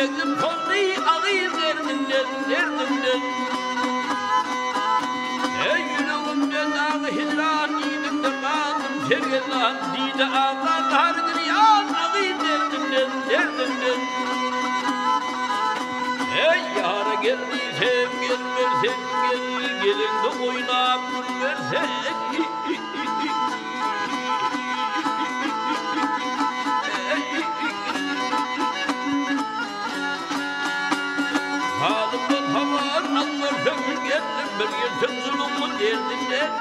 Gözüm soldu ağır derdimden Yüreğimde dağı hidran yiğidimde kaldım Çergelan dide ağlar hargın yağın ağır derdimden Yara geldi sevgil versen gelin de oynap gül versen Halımdan havar anlar sevgil geldim bir yerden zulümün derdinden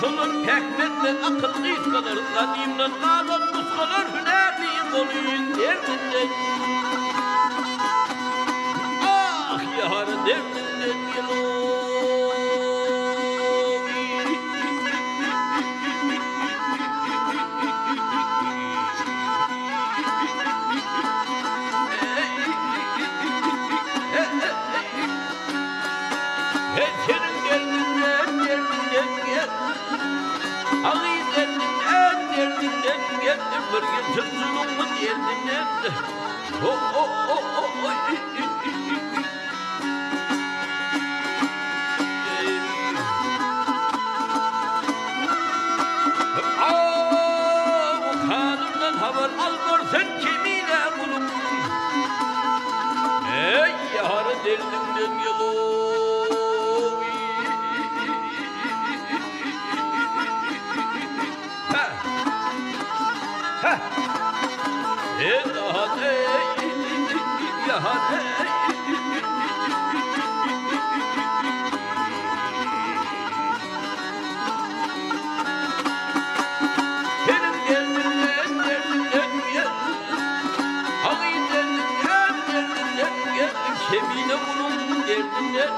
Solur pekmekle akıllı kalır, kadimden ağlar muskalır, hünerli oluyun derdinden. Ah yar derdinden yıloy. Senin derdinden gel. Ağır derdinden geldim bir gün sırtımın derdinden Kanımdan haber al görsen kemiğine kulum Ey yar derdinden yılı Kemiğine bunun derdinden